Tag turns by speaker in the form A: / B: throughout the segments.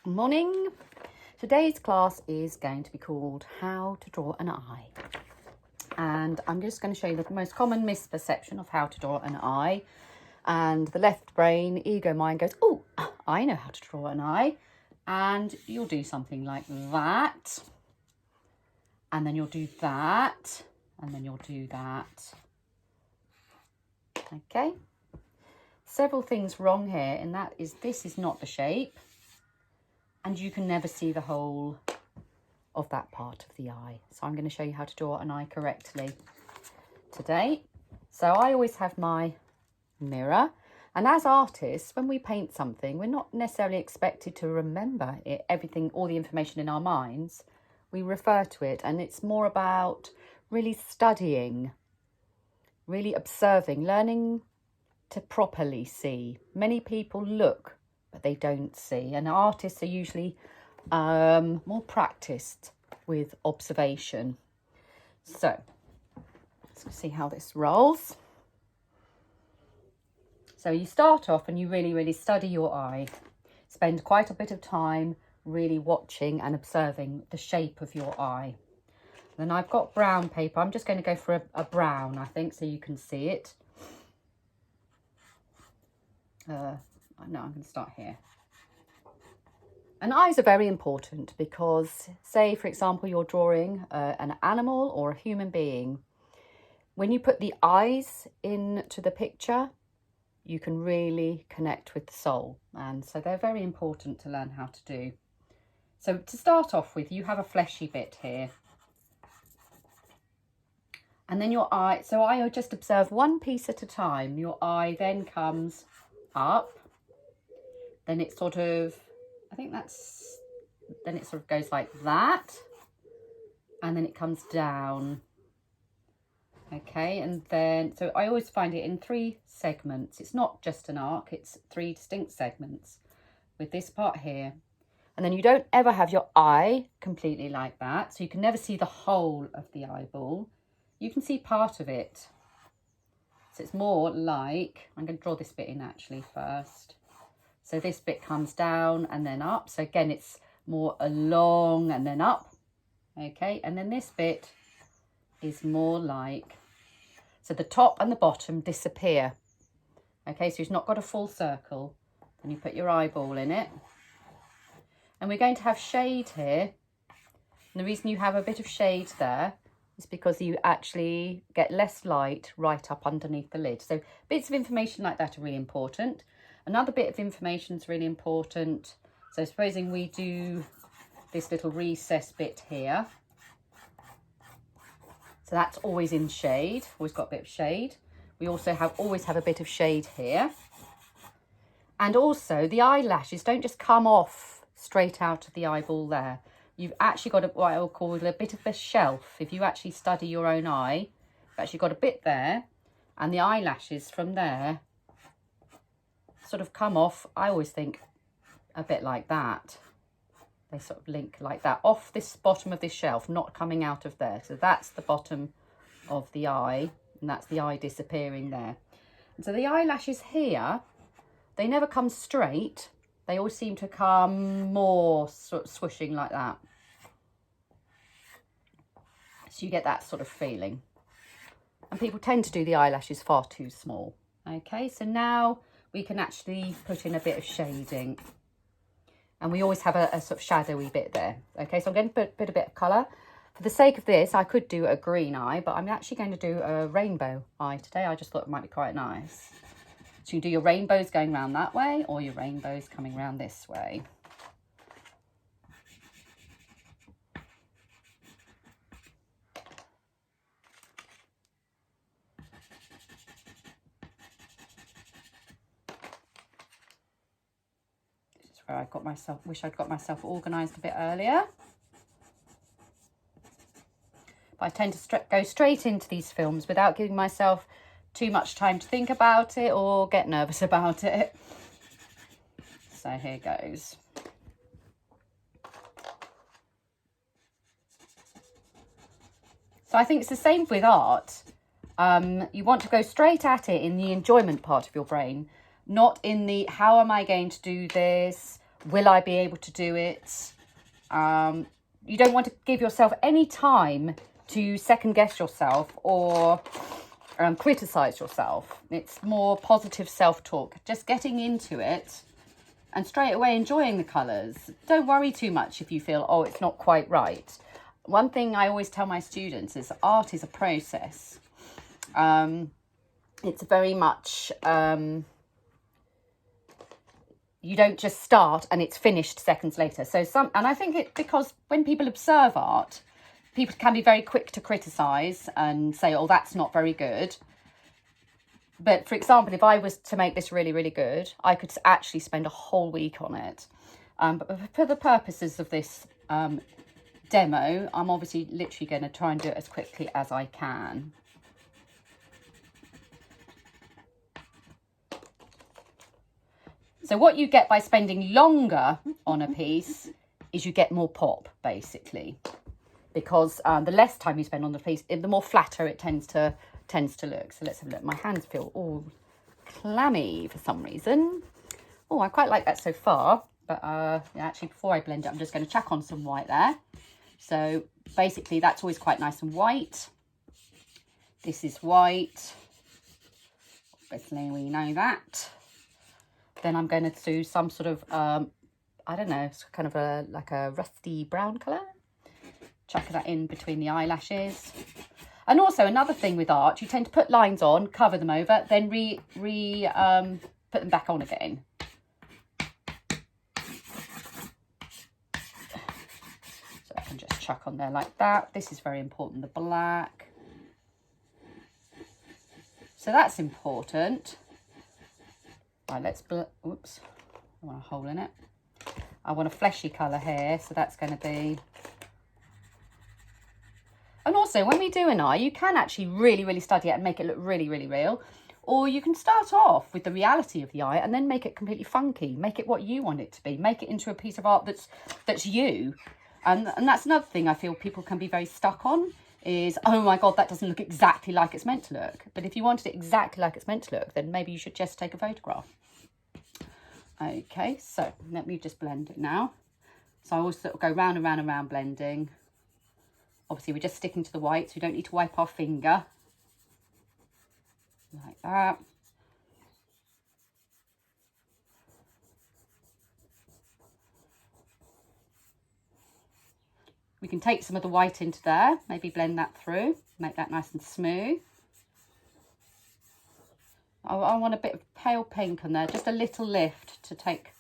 A: Good morning. Today's class is going to be called How to Draw an Eye. And I'm just going to show you the most common misperception of how to draw an eye. And the left brain, ego mind goes, oh, I know how to draw an eye. And you'll do something like that. And then you'll do that. And then you'll do that. Okay. Several things wrong here, and that is this is not the shape. And you can never see the whole of that part of the eye. So I'm going to show you how to draw an eye correctly today. So I always have my mirror. And as artists, when we paint something, we're not necessarily expected to remember it, everything, all the information in our minds. We refer to it, and it's more about really studying, really observing, learning to properly see. Many people look, but they don't see. And artists are usually more practiced with observation. So let's see how this rolls. So you start off and you really study your eye. Spend quite a bit of time really watching and observing the shape of your eye. Then I've got brown paper. I'm just going to go for a brown, I think, so you can see it. No, I'm going to start here. And eyes are very important because, say, for example, you're drawing an animal or a human being. When you put the eyes into the picture, you can really connect with the soul. And so they're very important to learn how to do. So to start off with, you have a fleshy bit here. And then your eye, so I just observe one piece at a time. Your eye then comes up. Then it sort of, then it sort of goes like that. And then it comes down. Okay, and then, so I always find it in 3 segments. It's not just an arc, it's 3 distinct segments with this part here. And then you don't ever have your eye completely like that. So you can never see the whole of the eyeball. You can see part of it. So it's more like, I'm going to draw this bit in actually first. So this bit comes down and then up. So again, it's more along and then up. Okay, and then this bit is more like, so the top and the bottom disappear. Okay, so you've not got a full circle. Then you put your eyeball in it. And we're going to have shade here. And the reason you have a bit of shade there is because you actually get less light right up underneath the lid. So bits of information like that are really important. Another bit of information is really important. So supposing we do this little recess bit here. So that's always in shade, always got a bit of shade. We also always have a bit of shade here. And also the eyelashes don't just come off straight out of the eyeball there. You've actually got what I will call a bit of a shelf. If you actually study your own eye, you've actually got a bit there, and the eyelashes from there sort of come off, I always think, a bit like that. They sort of link like that, off this bottom of this shelf, not coming out of there. So that's the bottom of the eye, and that's the eye disappearing there. And so the eyelashes here, they never come straight. They always seem to come more sort of swooshing like that. So you get that sort of feeling. And people tend to do the eyelashes far too small. Okay, so now we can actually put in a bit of shading. And we always have a sort of shadowy bit there. Okay, so I'm going to put a bit of colour. For the sake of this, I could do a green eye, but I'm actually going to do a rainbow eye today. I just thought it might be quite nice. So you can do your rainbows going round that way, or your rainbows coming round this way. This is where I got myself, wish I'd got myself organised a bit earlier. But I tend to go straight into these films without giving myself too much time to think about it or get nervous about it. So here goes. So I think it's the same with art. You want to go straight at it in the enjoyment part of your brain, not in the how am I going to do this, Will I be able to do it? You don't want to give yourself any time to second guess yourself or criticize yourself. It's more positive self-talk, just getting into it and straight away enjoying the colors. Don't worry too much if you feel, oh, it's not quite right. One thing I always tell my students is art is a process. It's very much, you don't just start and it's finished seconds later. And I think it, because when people observe art, people can be very quick to criticize and say, oh, that's not very good. But for example, if I was to make this really, really good, I could actually spend a whole week on it. But for the purposes of this demo, I'm obviously literally going to try and do it as quickly as I can. So what you get by spending longer on a piece is you get more pop, basically. Because the less time you spend on the piece, the more flatter it tends to look. So let's have a look. My hands feel all clammy for some reason. Oh, I quite like that so far. But actually, before I blend it, I'm just going to chuck on some white there. So basically, that's always quite nice and white. This is white. Obviously, we know that. Then I'm going to do some sort of, I don't know, it's kind of like a rusty brown colour. Chuck that in between the eyelashes. And also another thing with art, you tend to put lines on, cover them over, then put them back on again. So I can just chuck on there like that. This is very important, the black. So that's important. Right, oops, I want a hole in it. I want a fleshy colour here, so that's going to be... And also, when we do an eye, you can actually really, really study it and make it look really, really real. Or you can start off with the reality of the eye and then make it completely funky. Make it what you want it to be. Make it into a piece of art that's you. And that's another thing I feel people can be very stuck on is, oh my God, that doesn't look exactly like it's meant to look. But if you wanted it exactly like it's meant to look, then maybe you should just take a photograph. Okay, so let me just blend it now. So I always sort of go round and round and round blending. Obviously, we're just sticking to the white, so we don't need to wipe our finger. Like that. We can take some of the white into there, maybe blend that through, make that nice and smooth. I want a bit of pale pink on there, just a little lift to take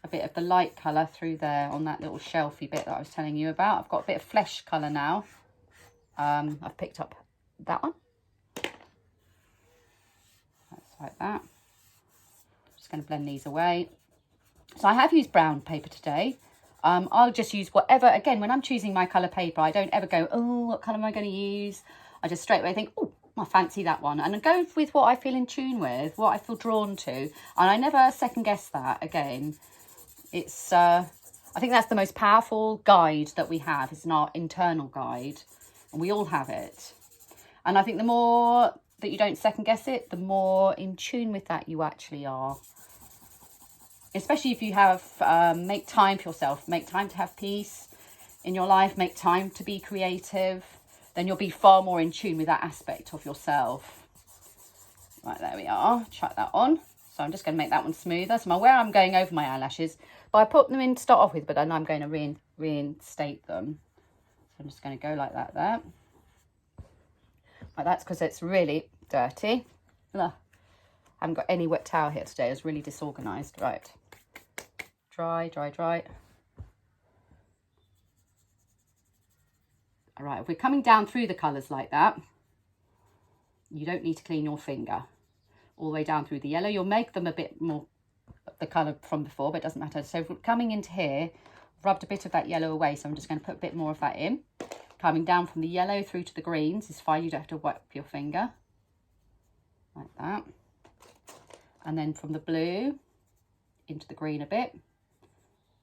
A: a bit of the light colour through there on that little shelfy bit that I was telling you about. I've got a bit of flesh colour now. I've picked up that one. That's like that. Just going to blend these away. So I have used brown paper today. I'll just use whatever, again, when I'm choosing my colour paper, I don't ever go, oh, what colour am I going to use? I just straight away think, oh, I fancy that one. And I go with what I feel in tune with, what I feel drawn to. And I never second guess that again. It's, I think that's the most powerful guide that we have. It's our internal guide. And we all have it. And I think the more that you don't second guess it, the more in tune with that you actually are. Especially if you have, make time for yourself, make time to have peace in your life, make time to be creative, then you'll be far more in tune with that aspect of yourself. Right, there we are, chuck that on. So I'm just going to make that one smoother. So I'm aware I'm going over my eyelashes, but I put them in to start off with, but then I'm going to reinstate them. So I'm just going to go like that there. Right, that's because it's really dirty. Ugh. I haven't got any wet towel here today. It's really disorganised. Right. Dry, dry, dry. All right, if we're coming down through the colours like that, you don't need to clean your finger all the way down through the yellow. You'll make them a bit more the colour from before, but it doesn't matter. So if we're coming into here, rubbed a bit of that yellow away, so I'm just going to put a bit more of that in. Coming down from the yellow through to the greens is fine. You don't have to wipe your finger. Like that. And then from the blue into the green a bit.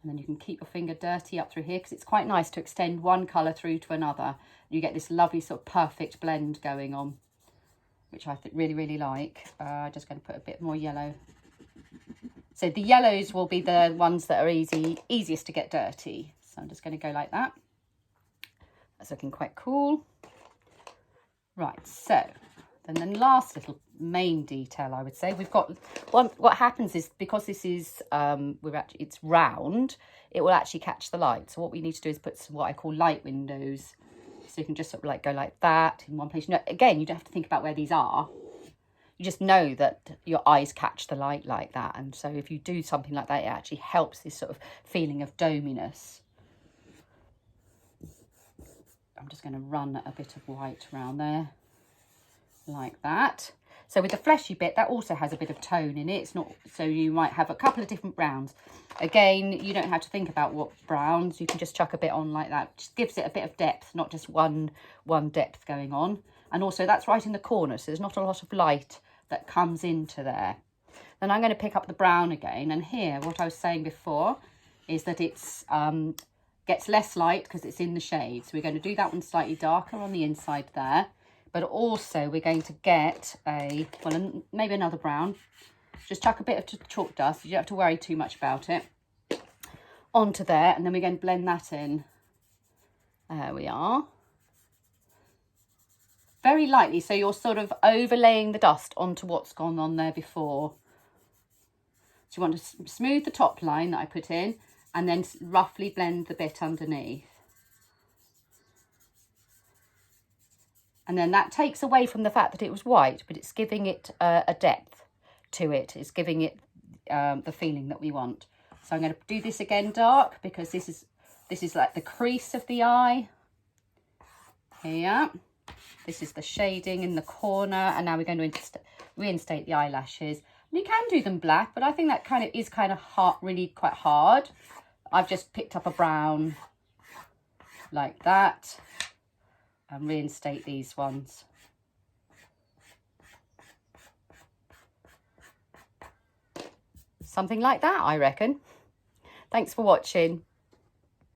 A: And then you can keep your finger dirty up through here because it's quite nice to extend one colour through to another. You get this lovely sort of perfect blend going on, which I really, really like. Just going to put a bit more yellow So the yellows will be the ones that are easiest to get dirty. So I'm just going to go like that. That's looking quite cool. Right, so then the last little main detail I would say, we've got what happens is, because this is it's round, it will actually catch the light. So what we need to do is put some what I call light windows. So you can just sort of like go like that in one place. You know, again, you don't have to think about where these are. You just know that your eyes catch the light like that. And so if you do something like that, it actually helps this sort of feeling of dominess. I'm just going to run a bit of white around there like that. So with the fleshy bit, that also has a bit of tone in it. It's not, so you might have a couple of different browns. Again, you don't have to think about what browns. You can just chuck a bit on like that. Just gives it a bit of depth, not just one depth going on. And also that's right in the corner, so there's not a lot of light that comes into there. Then I'm going to pick up the brown again. And here, what I was saying before is that it's gets less light because it's in the shade. So we're going to do that one slightly darker on the inside there. But also we're going to get maybe another brown. Just chuck a bit of chalk dust. You don't have to worry too much about it. Onto there, and then we're going to blend that in. There we are. Very lightly, so you're sort of overlaying the dust onto what's gone on there before. So you want to smooth the top line that I put in, and then roughly blend the bit underneath. And then that takes away from the fact that it was white, but it's giving it a depth to it. It's giving it the feeling that we want. So I'm going to do this again dark, because this is like the crease of the eye. Here. This is the shading in the corner. And now we're going to reinstate the eyelashes. And you can do them black, but I think that is hard, really quite hard. I've just picked up a brown like that and reinstate these ones. Something like that, I reckon. Thanks for watching.